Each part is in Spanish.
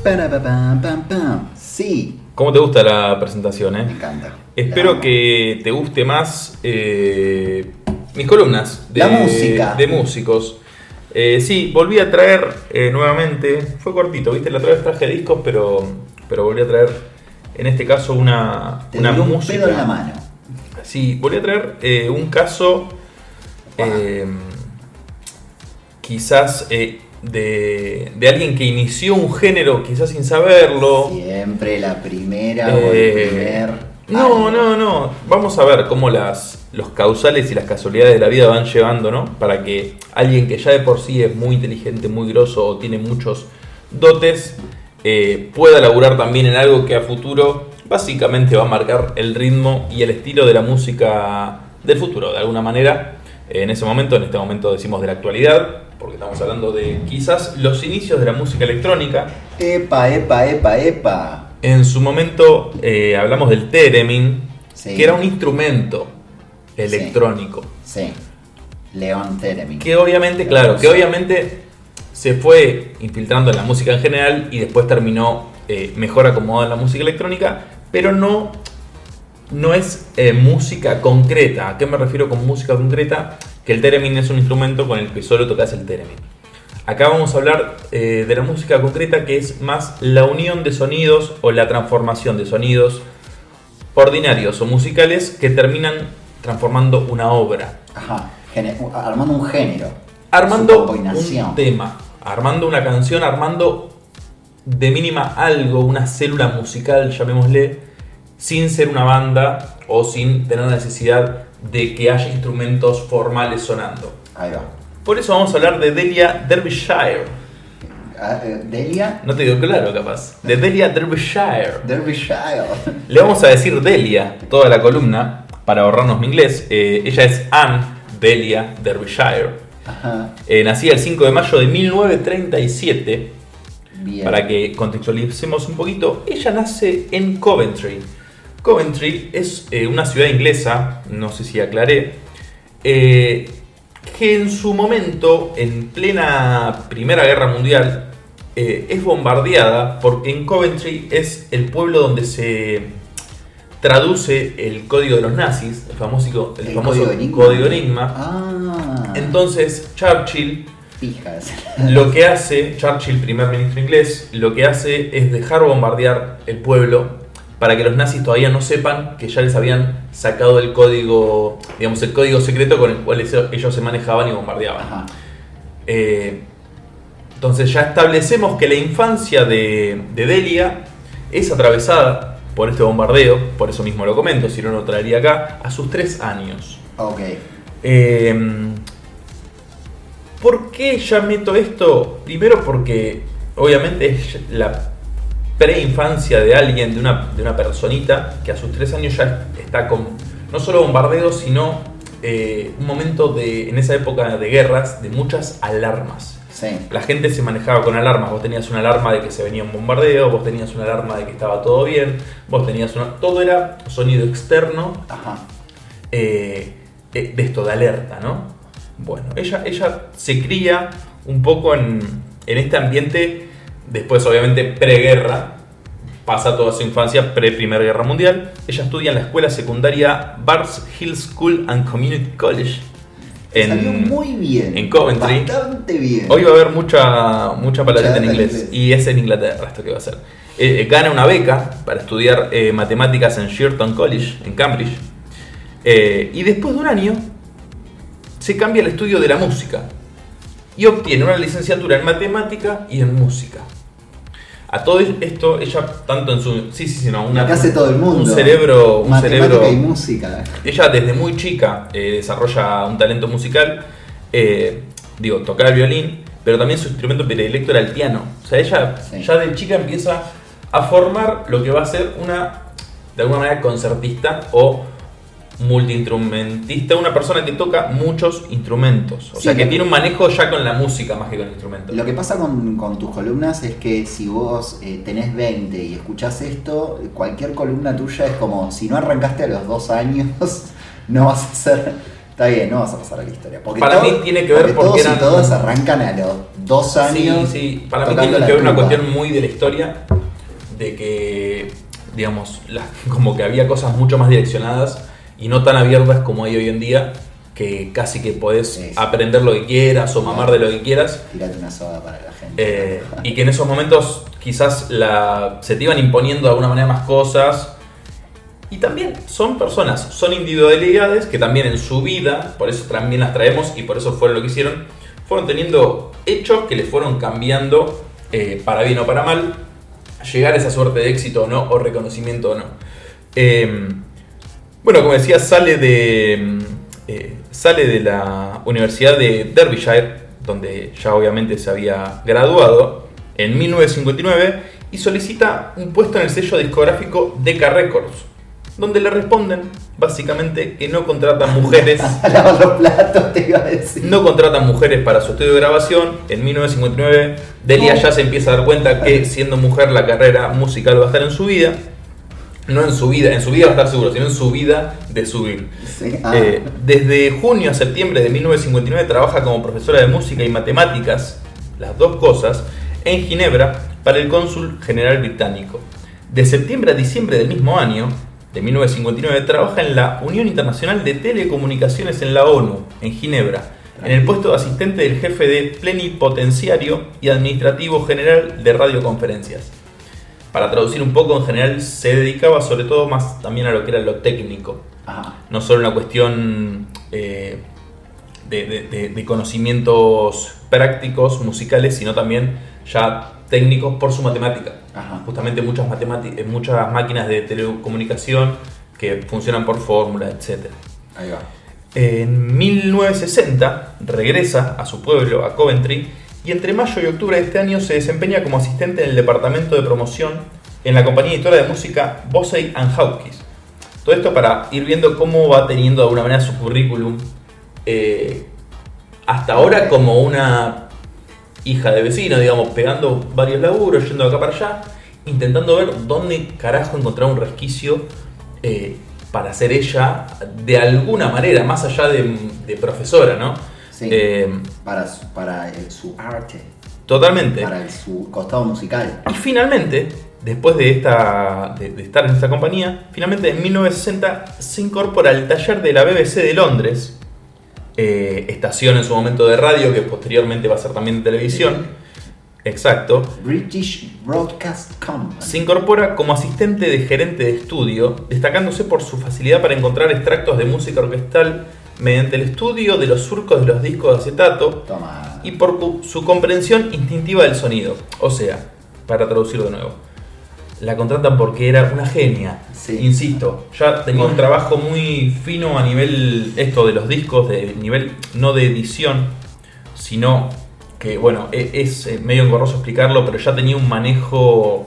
Parapapam, pam, pam. Sí, ¿Cómo te gusta la presentación, me encanta. Espero que te guste más mis columnas La música. de músicos. Sí, volví a traer nuevamente, fue cortito, ¿viste? La otra vez traje discos, pero volví a traer, en este caso, una Te dio un música. pedo en la mano. Sí, volví a traer un caso, quizás de alguien que inició un género, quizás sin saberlo. Siempre la primera o el primer. No. Vamos a ver cómo los causales y las casualidades de la vida van llevando, ¿no? Para que alguien que ya de por sí es muy inteligente, muy grosso o tiene muchos dotes, pueda laburar también en algo que a futuro básicamente va a marcar el ritmo y el estilo de la música del futuro, de alguna manera. En este momento decimos de la actualidad, porque estamos hablando de quizás los inicios de la música electrónica. Epa. En su momento hablamos del theremin, Sí. que era un instrumento electrónico. Sí. León Theremin. Que obviamente, se fue infiltrando en la música en general y después terminó mejor acomodado en la música electrónica, pero no es música concreta. ¿A qué me refiero con música concreta? Que el theremin es un instrumento con el que solo tocas el theremin. Acá vamos a hablar de la música concreta, que es más la unión de sonidos o la transformación de sonidos ordinarios o musicales que terminan transformando una obra. Ajá. Armando un género. Armando Subcombinación. un tema, armando una canción, armando de mínima algo, una célula musical, llamémosle, sin ser una banda o sin tener la necesidad de que haya instrumentos formales sonando. Ahí va. Por eso vamos a hablar de Delia Derbyshire. Delia. No te digo claro, capaz. De Delia Derbyshire. Derbyshire. Le vamos a decir Delia toda la columna para ahorrarnos mi inglés. Ella es Anne Delia Derbyshire. Ajá. Nacida el 5 de mayo de 1937. Bien. Para que contextualicemos un poquito, ella nace en Coventry. Coventry es una ciudad inglesa, no sé si aclaré, que en su momento, en plena Primera Guerra Mundial, es bombardeada porque en Coventry es el pueblo donde se traduce el código de los nazis, el famoso código Enigma. Ah. Entonces Churchill, Fijas. Churchill, primer ministro inglés, lo que hace es dejar bombardear el pueblo para que los nazis todavía no sepan que ya les habían sacado el código, digamos, el código secreto con el cual ellos se manejaban y bombardeaban. Ajá. Entonces ya establecemos que la infancia de Delia es atravesada por este bombardeo, por eso mismo lo comento, si no lo traería acá, a sus 3 años. Ok. ¿Por qué ya meto esto? Primero porque obviamente es la preinfancia de alguien, de una personita que a sus 3 años ya está con no solo bombardeos, sino un momento en esa época de guerras, de muchas alarmas. Sí. La gente se manejaba con alarmas. Vos tenías una alarma de que se venía un bombardeo, vos tenías una alarma de que estaba todo bien, todo era sonido externo. Ajá. De esto, de alerta, ¿no? Bueno, ella se cría un poco en este ambiente, después obviamente preguerra, pasa toda su infancia pre-Primera Guerra Mundial. Ella estudia en la escuela secundaria Bars Hill School and Community College Salió muy bien. en Coventry. Bastante bien. Hoy va a haber mucha palabrita en inglés, inglés. y es en Inglaterra esto que va a ser. Gana una beca para estudiar matemáticas en Girton College, en Cambridge. Y después de un año se cambia al estudio de la música y obtiene una licenciatura en matemática y en música. A todo esto, ella tanto en su... Acá hace todo el mundo. Un cerebro... Matemática y música. Ella desde muy chica desarrolla un talento musical, tocar el violín, pero también su instrumento predilecto era el piano. O sea, ella ya de chica empieza a formar lo que va a ser de alguna manera, concertista o multiinstrumentista, una persona que toca muchos instrumentos, o sea que tiene un manejo ya con la música más que con el instrumento. Lo que pasa con tus columnas es que si vos tenés 20 y escuchás esto, cualquier columna tuya es como si no arrancaste a los 2 años, no vas a ser Está bien, no vas a pasar a la historia. Porque para mí tiene que ver todos porque y todas arrancan a los 2 años. Sí, para mí tiene que ver una cuestión muy de la historia, de que, digamos, como que había cosas mucho más direccionadas y no tan abiertas como hay hoy en día, que casi que podés aprender lo que quieras o mamar de lo que quieras. Tirate una soda para la gente. Y que en esos momentos quizás se te iban imponiendo de alguna manera más cosas. Y también son personas, son individualidades que también en su vida, por eso también las traemos y por eso fueron lo que hicieron, fueron teniendo hechos que les fueron cambiando, para bien o para mal, llegar a esa suerte de éxito o no, o reconocimiento o no. Bueno, como decía, sale de la Universidad de Derbyshire, donde ya obviamente se había graduado, en 1959, y solicita un puesto en el sello discográfico Decca Records, donde le responden básicamente que no contratan mujeres. Lavar los platos, te iba a decir. No contratan mujeres para su estudio de grabación. En 1959, Delia ya se empieza a dar cuenta que siendo mujer la carrera musical va a estar en su vida. No en su vida va a estar seguro, sino en su vida de subir. Sí. Desde junio a septiembre de 1959 trabaja como profesora de música y matemáticas, las dos cosas, en Ginebra para el cónsul general británico. De septiembre a diciembre del mismo año, de 1959, trabaja en la Unión Internacional de Telecomunicaciones en la ONU, en Ginebra, en el puesto de asistente del jefe de plenipotenciario y administrativo general de radioconferencias. Para traducir un poco, en general se dedicaba sobre todo más también a lo que era lo técnico. Ajá. No solo una cuestión de conocimientos prácticos, musicales, sino también ya técnicos por su matemática. Ajá. Justamente muchas máquinas de telecomunicación que funcionan por fórmulas, etc. Ahí va. En 1960 regresa a su pueblo, a Coventry, y entre mayo y octubre de este año se desempeña como asistente en el departamento de promoción en la compañía editora de música Bossey & Hawkes. Todo esto para ir viendo cómo va teniendo de alguna manera su currículum, hasta ahora como una hija de vecino, digamos, pegando varios laburos, yendo de acá para allá, intentando ver dónde carajo encontrar un resquicio para ser ella de alguna manera, más allá de profesora, ¿no? Sí, para su arte. Totalmente. Para su costado musical. Y finalmente, después de estar en esta compañía, finalmente en 1960 se incorpora al taller de la BBC de Londres, estación en su momento de radio, que posteriormente va a ser también de televisión. Exacto. British Broadcast Company. Se incorpora como asistente de gerente de estudio, destacándose por su facilidad para encontrar extractos de música orquestal mediante el estudio de los surcos de los discos de acetato. Toma. Y por su comprensión instintiva del sonido. O sea, para traducirlo de nuevo, la contratan porque era una genia. Sí. Insisto, ya tenía un trabajo muy fino a nivel esto de los discos, de nivel no de edición, sino que, bueno, es medio engorroso explicarlo, pero ya tenía un manejo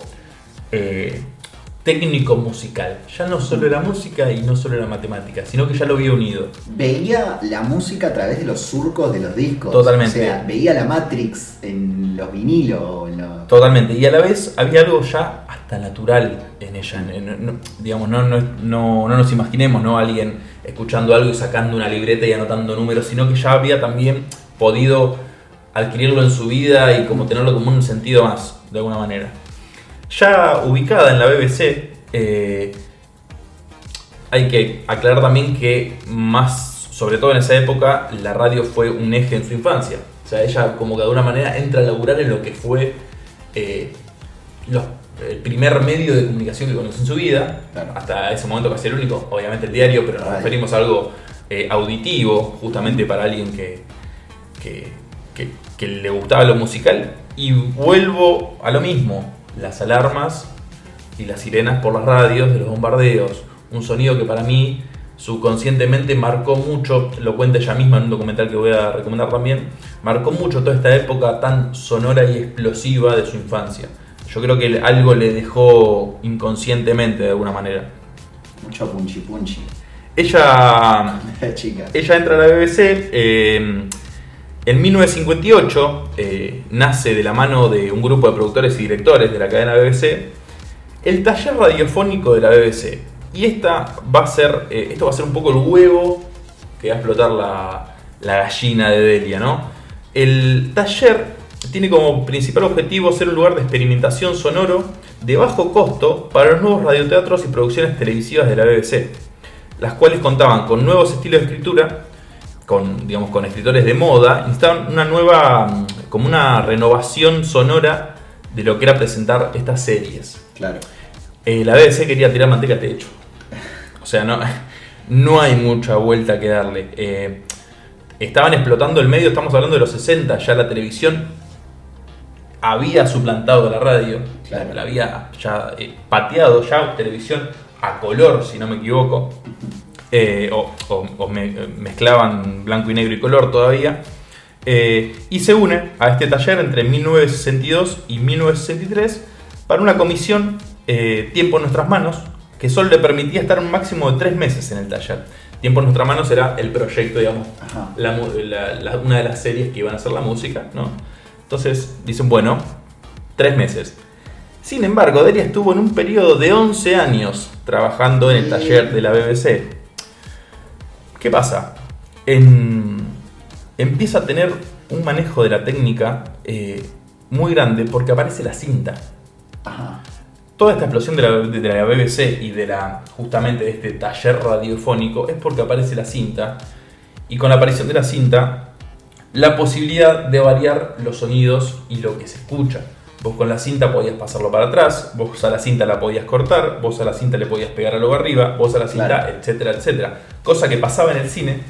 técnico musical. Ya no solo la música y no solo la matemática, sino que ya lo había unido. Veía la música a través de los surcos de los discos. Totalmente. O sea, veía la Matrix en los vinilos. Totalmente. Y a la vez había algo ya hasta natural en ella. Digamos, no nos imaginemos, ¿no? Alguien escuchando algo y sacando una libreta y anotando números, sino que ya había también podido adquirirlo en su vida y como tenerlo como un sentido más, de alguna manera. Ya ubicada en la BBC, hay que aclarar también que más, sobre todo en esa época, la radio fue un eje en su infancia. O sea, ella como que de alguna manera entra a laburar en lo que fue el primer medio de comunicación que conoció en su vida. Claro. Hasta ese momento casi el único, obviamente el diario, pero nos referimos a algo auditivo, justamente para alguien que le gustaba lo musical. Y vuelvo a lo mismo. Las alarmas y las sirenas por las radios de los bombardeos. Un sonido que para mí subconscientemente marcó mucho, lo cuenta ella misma en un documental que voy a recomendar también, marcó mucho toda esta época tan sonora y explosiva de su infancia. Yo creo que algo le dejó inconscientemente de alguna manera. Mucho punchi punchi. Ella entra a la BBC. En 1958 nace de la mano de un grupo de productores y directores de la cadena BBC el taller radiofónico de la BBC. Y esto va a ser un poco el huevo que va a explotar la gallina de Delia, ¿no? El taller tiene como principal objetivo ser un lugar de experimentación sonoro de bajo costo para los nuevos radioteatros y producciones televisivas de la BBC, las cuales contaban con nuevos estilos de escritura, con escritores de moda, y necesitaban una nueva, como una renovación sonora de lo que era presentar estas series. Claro. La BBC quería tirar manteca al techo. O sea, no hay mucha vuelta que darle. Estaban explotando el medio, estamos hablando de los 60, ya la televisión había suplantado la radio, claro. La había ya pateado ya televisión a color, si no me equivoco, mezclaban blanco y negro y color todavía, y se une a este taller entre 1962 y 1963 para una comisión Tiempo en nuestras manos, que solo le permitía estar un máximo de 3 meses en el taller. Tiempo en nuestras manos era el proyecto, digamos, una de las series que iban a hacer la música, ¿no? Entonces dicen, bueno, 3 meses. Sin embargo, Delia estuvo en un periodo de 11 años trabajando en el taller de la BBC. ¿Qué pasa? Empieza a tener un manejo de la técnica muy grande porque aparece la cinta. Ajá. Toda esta explosión de la BBC y justamente de este taller radiofónico es porque aparece la cinta, y con la aparición de la cinta, la posibilidad de variar los sonidos y lo que se escucha. Vos con la cinta podías pasarlo para atrás, vos a la cinta la podías cortar, vos a la cinta le podías pegar algo arriba, vos a la cinta, claro, etcétera, etcétera. Cosa que pasaba en el cine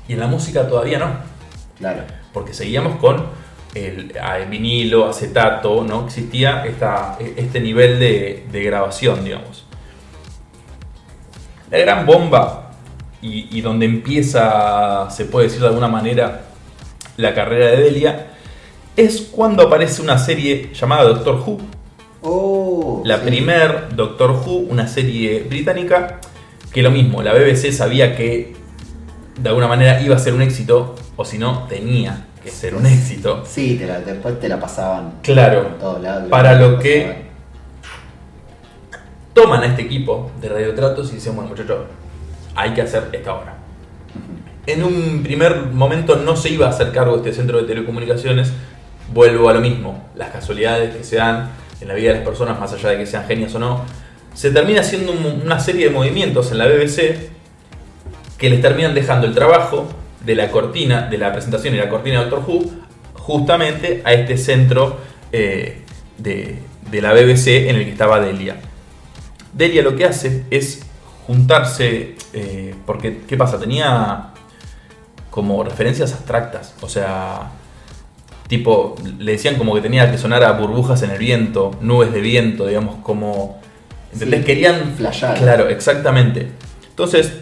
y en la música todavía no. Claro. Porque seguíamos con el vinilo, acetato, no existía este nivel de grabación, digamos. La gran bomba y donde empieza, se puede decir de alguna manera, la carrera de Delia, es cuando aparece una serie llamada Doctor Who. La primer Doctor Who, una serie británica, que lo mismo, la BBC sabía que de alguna manera iba a ser un éxito, o si no, tenía que ser un éxito. Sí, después te la pasaban. Claro, por todos lados, para lo que toman a este equipo de radiotratos y dicen, bueno, muchachos, hay que hacer esta obra. En un primer momento no se iba a hacer cargo de este centro de telecomunicaciones. Vuelvo a lo mismo, las casualidades que se dan en la vida de las personas, más allá de que sean genios o no, se termina haciendo una serie de movimientos en la BBC que les terminan dejando el trabajo de la cortina, de la presentación y la cortina de Doctor Who, justamente a este centro de la BBC en el que estaba Delia. Delia lo que hace es juntarse, porque ¿qué pasa? Tenía como referencias abstractas, o sea, tipo, le decían como que tenía que sonar a burbujas en el viento, nubes de viento, digamos, como, ¿entendés? Sí, querían flashear. Claro, exactamente. Entonces,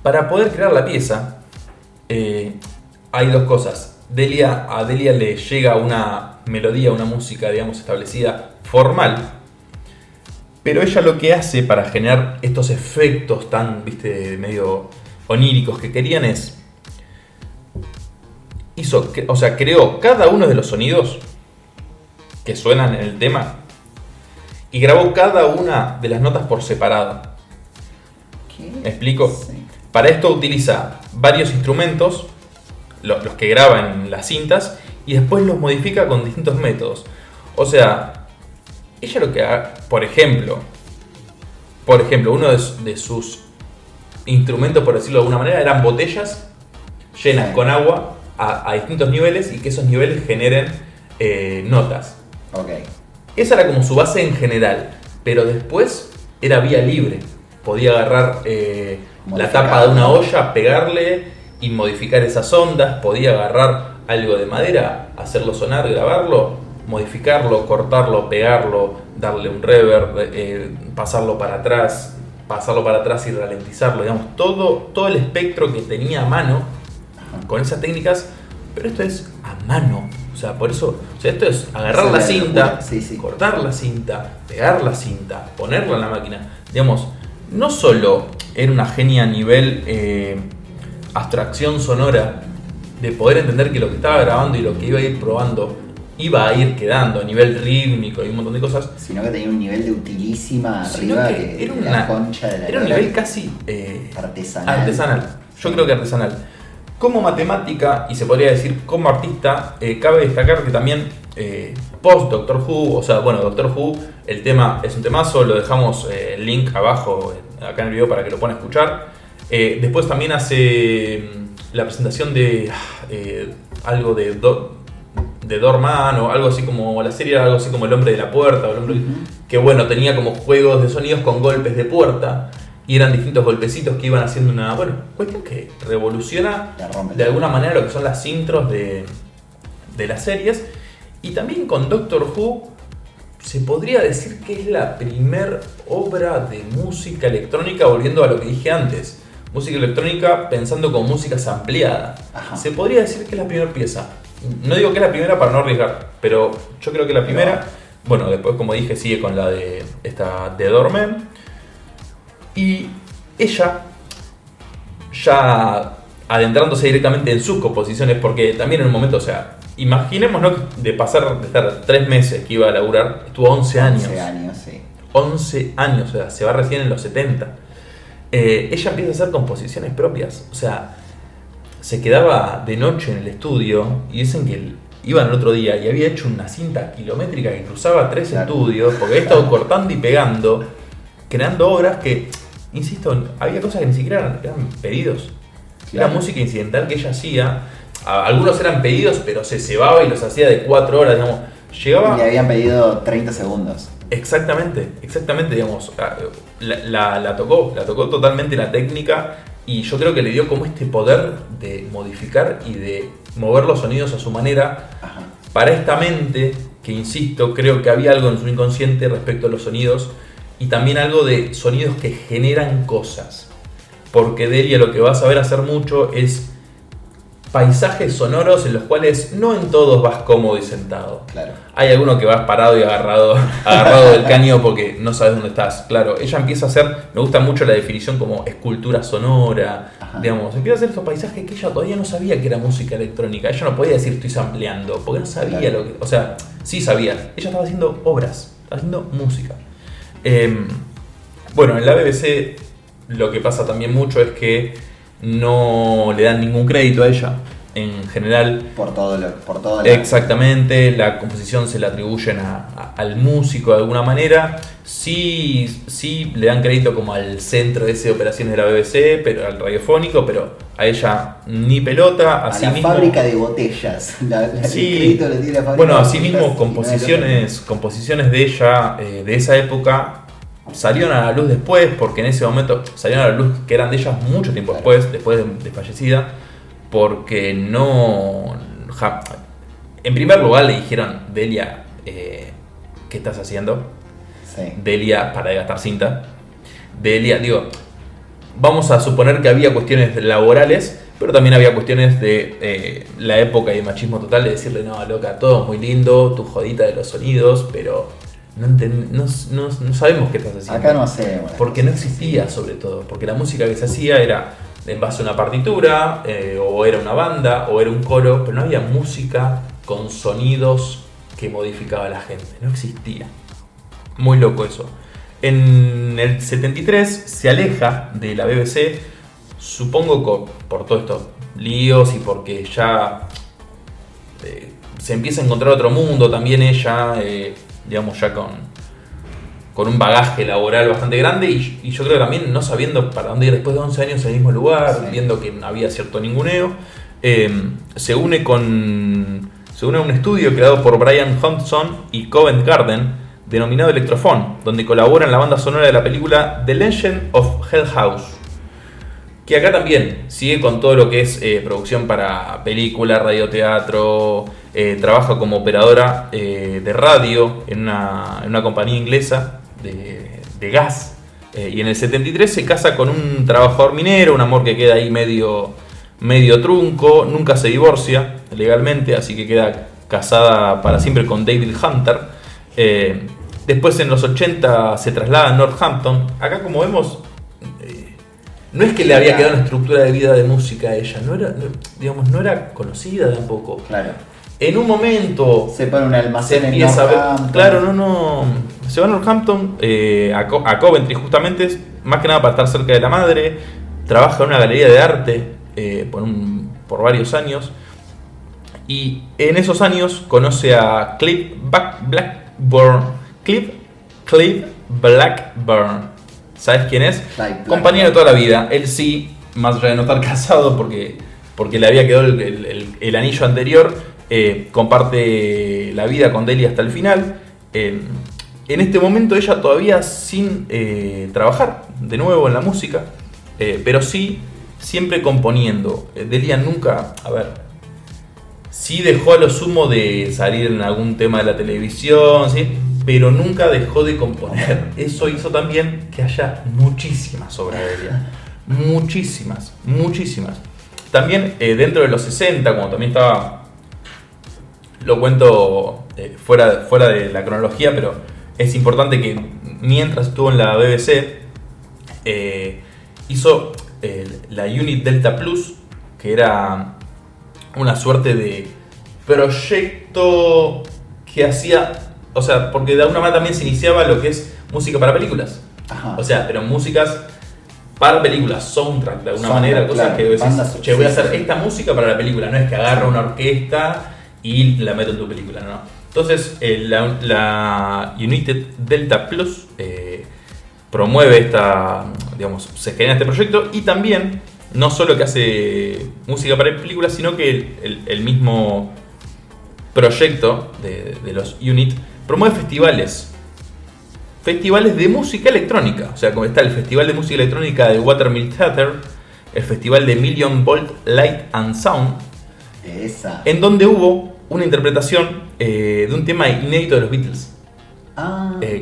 para poder crear la pieza, hay dos cosas. A Delia le llega una melodía, una música, digamos, establecida, formal, pero ella lo que hace para generar estos efectos tan, viste, medio oníricos que querían es creó cada uno de los sonidos que suenan en el tema y grabó cada una de las notas por separado. ¿Qué? ¿Me explico? Sí. Para esto utiliza varios instrumentos, los que graban en las cintas, y después los modifica con distintos métodos. O sea, ella lo que haga, por ejemplo, uno de sus instrumentos, por decirlo de alguna manera, eran botellas llenas con agua a distintos niveles, y que esos niveles generen notas. Okay. Esa era como su base en general, pero después era vía libre. Podía agarrar la tapa de una olla, pegarle y modificar esas ondas. Podía agarrar algo de madera, hacerlo sonar, grabarlo, modificarlo, cortarlo, pegarlo, darle un reverb, pasarlo para atrás y ralentizarlo. Digamos, todo el espectro que tenía a mano con esas técnicas, pero esto es a mano. O sea, por eso, esto es agarrar la cinta, cortar la cinta, pegar la cinta, ponerla en la máquina. Digamos, no solo era una genia a nivel abstracción sonora, de poder entender que lo que estaba grabando y lo que iba a ir probando iba a ir quedando a nivel rítmico y un montón de cosas, sino que tenía un nivel de utilísima arriba, que era la concha de la era un nivel casi artesanal. Yo creo que artesanal. Como matemática, y se podría decir como artista, cabe destacar que también post Doctor Who, o sea, bueno, Doctor Who, el tema es un temazo, lo dejamos el link abajo, acá en el video para que lo puedan escuchar. Después también hace la presentación de algo de Doorman o algo así como la serie, algo así como El Hombre de la Puerta, o el hombre, que bueno, tenía como juegos de sonidos con golpes de puerta. Y eran distintos golpecitos que iban haciendo una cuestión que revoluciona de alguna manera lo que son las intros de las series. Y también con Doctor Who se podría decir que es la primer obra de música electrónica, volviendo a lo que dije antes. Música electrónica pensando con música sampleada. Ajá. Se podría decir que es la primera pieza. No digo que es la primera para no arriesgar, pero yo creo que la primera. Bueno, después como dije sigue con la de esta de Doorman. Y ella, ya adentrándose directamente en sus composiciones, porque también en un momento, o sea, imaginémonos de pasar de estar 3 meses que iba a laburar, estuvo 11 años. 11 años, sí. 11 años, o sea, se va recién en los 70. Ella empieza a hacer composiciones propias, o sea, se quedaba de noche en el estudio y dicen que iban el otro día y había hecho una cinta kilométrica que cruzaba 3 estudios, porque había estado cortando y pegando, creando obras que, insisto, había cosas que ni siquiera eran pedidos. Claro. Era música incidental que ella hacía. Algunos eran pedidos, pero se cebaba y los hacía de 4 horas, digamos. Llegaba... Le habían pedido 30 segundos. Exactamente, digamos. La tocó totalmente la técnica y yo creo que le dio como este poder de modificar y de mover los sonidos a su manera. Ajá. Para esta mente, que insisto, creo que había algo en su inconsciente respecto a los sonidos. Y también algo de sonidos que generan cosas. Porque Delia lo que vas a ver hacer mucho es paisajes sonoros en los cuales no en todos vas cómodo y sentado. Claro. Hay alguno que vas parado y agarrado del caño porque no sabes dónde estás. Claro, ella empieza a hacer, me gusta mucho la definición como escultura sonora. Ajá. Digamos, empieza a hacer esos paisajes que ella todavía no sabía que era música electrónica. Ella no podía decir estoy sampleando, porque no sabía claro. Lo que... O sea, sí sabía. Ella estaba haciendo obras, estaba haciendo música. Bueno, en la BBC lo que pasa también mucho es que no le dan ningún crédito a ella en general. Por todo exactamente, la composición se la atribuyen al músico de alguna manera. Sí le dan crédito como al centro ese de operaciones de la BBC, pero al radiofónico, pero a ella ni pelota. A la mismo, fábrica de botellas. Sí, el crédito le tiene la fábrica bueno, así mismo composiciones de ella de esa época salieron a la luz después, porque en ese momento salieron a la luz que eran de ellas mucho tiempo después de fallecida, porque no... En primer lugar le dijeron, Delia, ¿qué estás haciendo? Sí. Delia, para de gastar cinta. Delia, vamos a suponer que había cuestiones laborales, pero también había cuestiones de la época y de machismo total, de decirle, no, loca, todo es muy lindo, tu jodita de los sonidos, pero no sabemos qué estás haciendo. Acá no hacemos. Porque no existía, sobre todo, porque la música que se hacía era en base a una partitura, o era una banda, o era un coro, pero no había música con sonidos que modificaba a la gente, no existía. Muy loco eso. En el 73 se aleja de la BBC, supongo por todos estos líos y porque ya se empieza a encontrar otro mundo, también ella, digamos ya con un bagaje laboral bastante grande y yo creo que también no sabiendo para dónde ir después de 11 años en el mismo lugar, sí. Viendo que había cierto ninguneo, se une a un estudio creado por Brian Hodgson y Covent Garden, denominado Electrophone, donde colabora en la banda sonora de la película The Legend of Hell House, que acá también sigue con todo lo que es producción para película, radioteatro, trabaja como operadora de radio en una compañía inglesa de gas, y en el 73 se casa con un trabajador minero, un amor que queda ahí medio trunco, nunca se divorcia legalmente, así que queda casada para siempre con David Hunter. Después en los 80 se traslada a Northampton. Acá como vemos, no es que le había quedado una estructura de vida de música a ella, no era conocida tampoco. Claro. En un momento se pone un almacén en Northampton. Claro, se va a Northampton, a Coventry justamente, más que nada para estar cerca de la madre. Trabaja en una galería de arte por varios años. Y en esos años conoce a Cliff Blackburn. Cliff Blackburn. ¿Sabes quién es? Compañero de toda la vida. Él sí, más allá de no estar casado porque le había quedado el anillo anterior, comparte la vida con Delia hasta el final. En este momento ella todavía sin trabajar de nuevo en la música, pero sí siempre componiendo. Delia nunca, sí dejó a lo sumo de salir en algún tema de la televisión, ¿sí? Pero nunca dejó de componer. Eso hizo también que haya muchísimas obras de Delia. Muchísimas. También dentro de los 60, como también estaba, lo cuento fuera de la cronología, pero es importante que mientras estuvo en la BBC, hizo la Unit Delta Plus, que era una suerte de proyecto que hacía, o sea, porque de alguna manera también se iniciaba lo que es música para películas. Ajá. O sea, pero músicas para películas, soundtrack de alguna manera, cosas que decís, che, voy a hacer esta música para la película, no es que agarro una orquesta y la meto en tu película, no. Entonces, la United Delta Plus promueve se genera este proyecto, y también no solo que hace música para películas, sino que el mismo proyecto de los UNIT promueve festivales de música electrónica. O sea, como está el Festival de Música Electrónica de Watermill Theatre, el Festival de Million Volt Light and Sound, en donde hubo una interpretación de un tema inédito de los Beatles,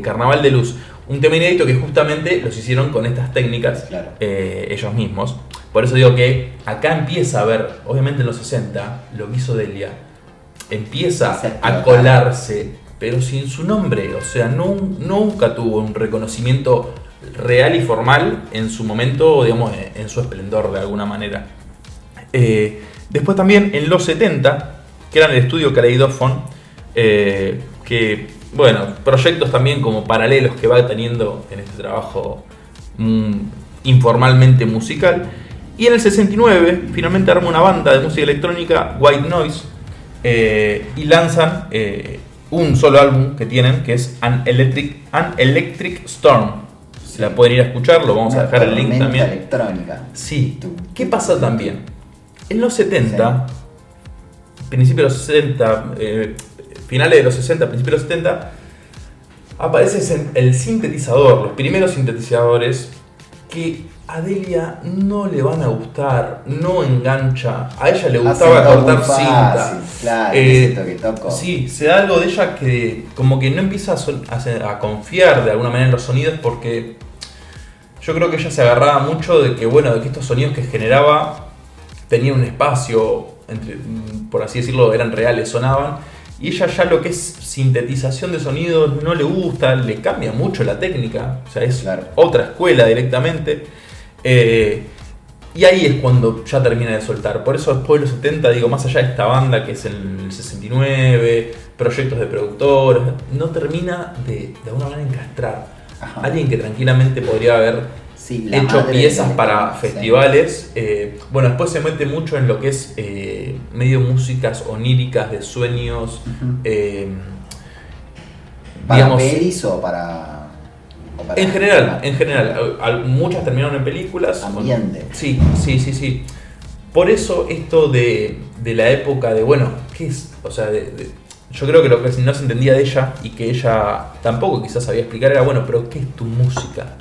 Carnaval de Luz. Un tema inédito que justamente los hicieron con estas técnicas, claro, ellos mismos. Por eso digo que acá empieza a ver, obviamente en los 60, lo que hizo Delia, empieza a colarse, pero sin su nombre. O sea, nunca tuvo un reconocimiento real y formal en su momento, digamos, en su esplendor de alguna manera. Después también en los 70, que era en el estudio Kaleidofon, que, bueno, proyectos también como paralelos que va teniendo en este trabajo informalmente musical. Y en el 69 finalmente arma una banda de música electrónica, White Noise, y lanzan un solo álbum que tienen, que es An Electric Storm. Sí. La pueden ir a escuchar, lo vamos a dejar el link también. Electrónica. Sí. ¿Qué pasa también? En los 70, principios de los 60, finales de los 60, principios de los 70, aparece el sintetizador, los primeros sintetizadores que a Delia no le van a gustar, no engancha. A ella le gustaba cortar cinta. Claro, sí, se da algo de ella que como que no empieza a confiar de alguna manera en los sonidos, porque yo creo que ella se agarraba mucho de que, bueno, de que estos sonidos que generaba tenían un espacio, por así decirlo, eran reales, sonaban. Y ella ya lo que es sintetización de sonidos no le gusta, le cambia mucho la técnica, o sea, es otra escuela directamente. Y ahí es cuando ya termina de soltar. Por eso después de los 70, digo, más allá de esta banda que es el 69, proyectos de productores, no termina de alguna manera encastrar. Ajá. Alguien que tranquilamente podría haber hecho piezas para festivales. Bueno, después se mete mucho en lo que es medio músicas oníricas de sueños. ¿Para digamos, pelis o para...? En general, muchas terminaron en películas. Ambiente. Sí. Por eso esto de la época de, bueno, ¿qué es? O sea, yo creo que lo que no se entendía de ella y que ella tampoco quizás sabía explicar era, bueno, pero ¿qué es tu música?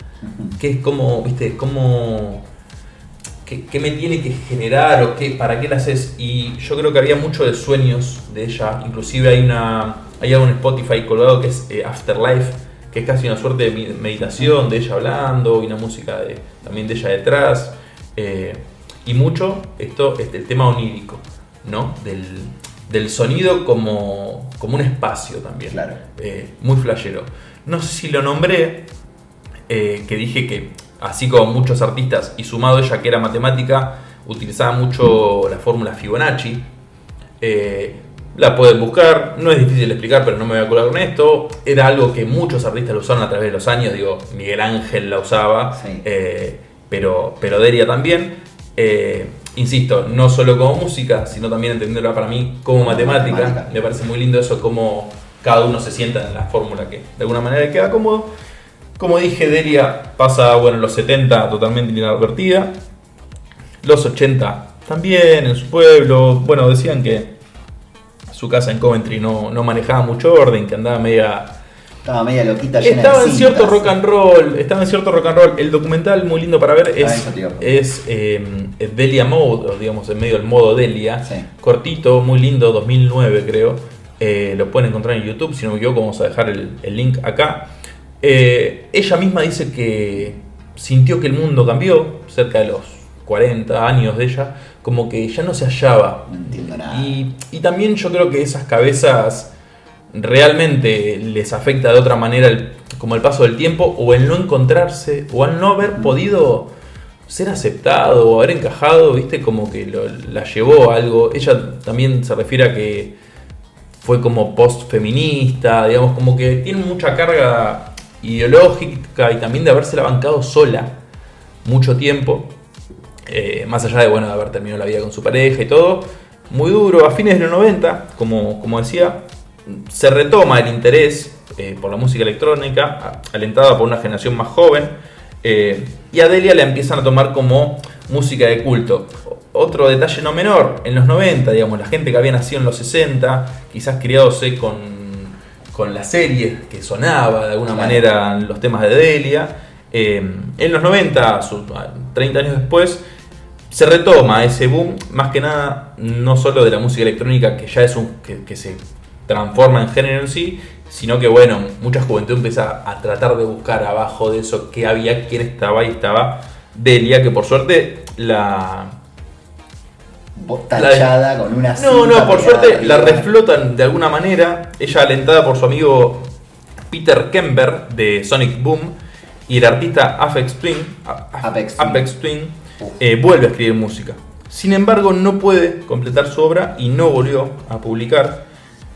¿Qué es como, viste, cómo... ¿Qué me tiene que generar o para qué la haces? Y yo creo que había mucho de sueños de ella. Inclusive hay algo en Spotify colgado que es Afterlife, que es casi una suerte de meditación de ella hablando y una música también de ella detrás. Y mucho el tema onírico, ¿no? Del sonido como un espacio también. Claro. Muy flashero. No sé si lo nombré, que dije que así como muchos artistas, y sumado ella que era matemática, utilizaba mucho la fórmula Fibonacci. La pueden buscar, no es difícil de explicar, pero no me voy a colar con esto. Era algo que muchos artistas lo usaron a través de los años. Digo, Miguel Ángel la usaba, sí. Pero Delia también. insisto, no solo como música, sino también entenderla para mí como matemática. Me parece muy lindo eso, como cada uno se sienta en la fórmula que de alguna manera le queda cómodo. Como dije, Delia pasa, bueno, los 70 totalmente inadvertida, los 80 también en su pueblo. Bueno, decían que su casa en Coventry no manejaba mucho orden, que andaba estaba media loquita, llena estaba de en cierto cintas. rock and roll. El documental muy lindo para ver es Delia Mode, o digamos en medio del modo Delia. Sí. Cortito, muy lindo, 2009 creo. Lo pueden encontrar en YouTube, si no me equivoco vamos a dejar el link acá. Ella misma dice que sintió que el mundo cambió cerca de los 40 años de ella, como que ya no se hallaba. No entiendo nada. Y también yo creo que esas cabezas realmente les afecta de otra manera como el paso del tiempo, o el no encontrarse, o al no haber podido ser aceptado o haber encajado, viste, como que la llevó a algo. Ella también se refiere a que fue como post-feminista, digamos, como que tiene mucha carga ideológica y también de habérsela bancado sola mucho tiempo, más allá de, bueno, de haber terminado la vida con su pareja y todo. Muy duro. A fines de los 90, como decía, se retoma el interés por la música electrónica, alentada por una generación más joven, y a Delia la empiezan a tomar como música de culto. Otro detalle no menor, en los 90, digamos, la gente que había nacido en los 60, quizás criándose con la serie que sonaba de alguna manera los temas de Delia, en los 90, 30 años después, se retoma ese boom, más que nada, no solo de la música electrónica, que ya es que se transforma en género en sí, sino que, bueno, mucha juventud empieza a tratar de buscar abajo de eso que había, quién estaba, y estaba Delia, que por suerte tallada con una cinta. No, por suerte arriba. la reflotan de alguna manera. Ella, alentada por su amigo Peter Kember de Sonic Boom y el artista Aphex Twin, vuelve a escribir música. Sin embargo, no puede completar su obra y no volvió a publicar.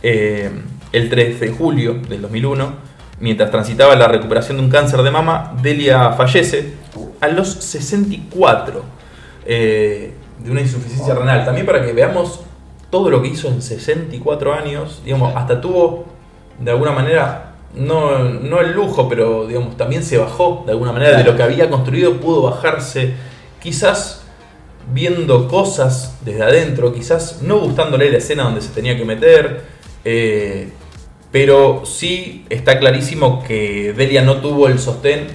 El 3 de julio del 2001, mientras transitaba la recuperación de un cáncer de mama, Delia fallece a los 64 de una insuficiencia renal. También para que veamos todo lo que hizo en 64 años, digamos, hasta tuvo de alguna manera, no el lujo, pero digamos, también se bajó de alguna manera de lo que había construido, pudo bajarse, quizás viendo cosas desde adentro, quizás no gustándole la escena donde se tenía que meter. Pero sí está clarísimo que Delia no tuvo el sostén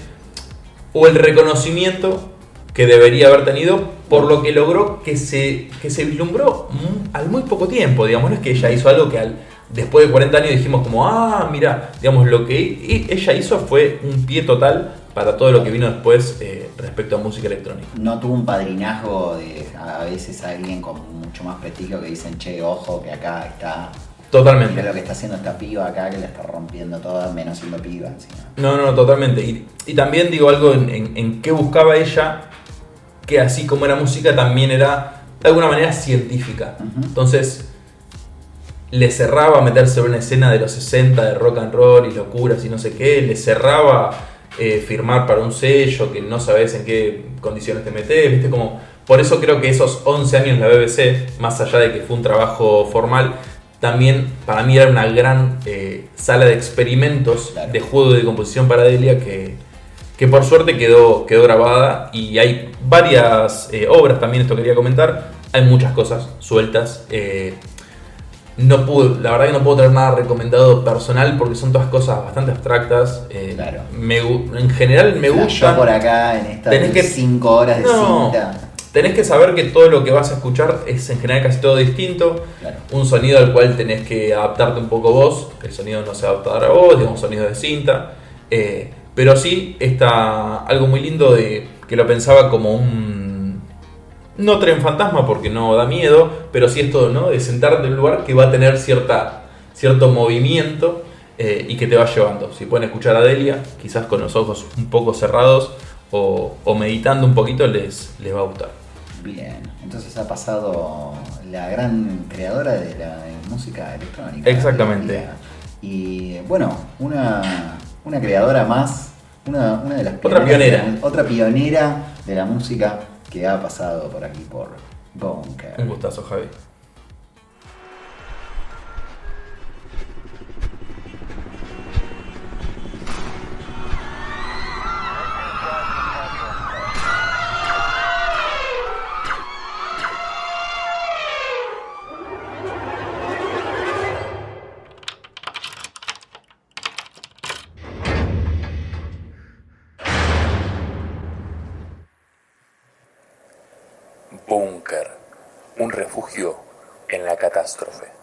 o el reconocimiento que debería haber tenido por lo que logró, que se vislumbró al muy poco tiempo. Digamos, no es que ella hizo algo que después de 40 años dijimos como, mira, digamos, lo que ella hizo fue un pie total para todo lo que vino después respecto a música electrónica. No tuvo un padrinazgo de a veces alguien con mucho más prestigio que dicen, che, ojo, que acá está. Totalmente. Mira lo que está haciendo esta piba acá, que la está rompiendo toda, menos siendo piba encima. No, totalmente. Y también digo algo en qué buscaba ella, que así como era música, también era de alguna manera científica. Entonces, le cerraba meterse en una escena de los 60 de rock and roll y locuras y no sé qué, le cerraba firmar para un sello que no sabes en qué condiciones te metes, ¿viste? Como, por eso creo que esos 11 años en la BBC, más allá de que fue un trabajo formal, también para mí era una gran sala de experimentos, de juego de composición para Delia, que por suerte quedó grabada, y hay varias obras también, esto quería comentar, hay muchas cosas sueltas. La verdad que no puedo tener nada recomendado personal porque son todas cosas bastante abstractas. En general me gusta. Yo por acá en estas 5 horas de cinta. Tenés que saber que todo lo que vas a escuchar es en general casi todo distinto. Claro. Un sonido al cual tenés que adaptarte un poco vos. El sonido no se adapta a vos, digamos, sonido de cinta. Pero sí está algo muy lindo de que lo pensaba como un... No tren fantasma porque no da miedo, pero sí esto, ¿no? De sentarte en un lugar que va a tener cierto movimiento y que te va llevando. Si pueden escuchar a Delia, quizás con los ojos un poco cerrados o meditando un poquito, les va a gustar. Bien, entonces ha pasado la gran creadora de la música electrónica. Exactamente. Y bueno, una creadora más, una de las otra pionera de la música que ha pasado por aquí, por Bunker. Un gustazo, Javi. Búnker, un refugio en la catástrofe.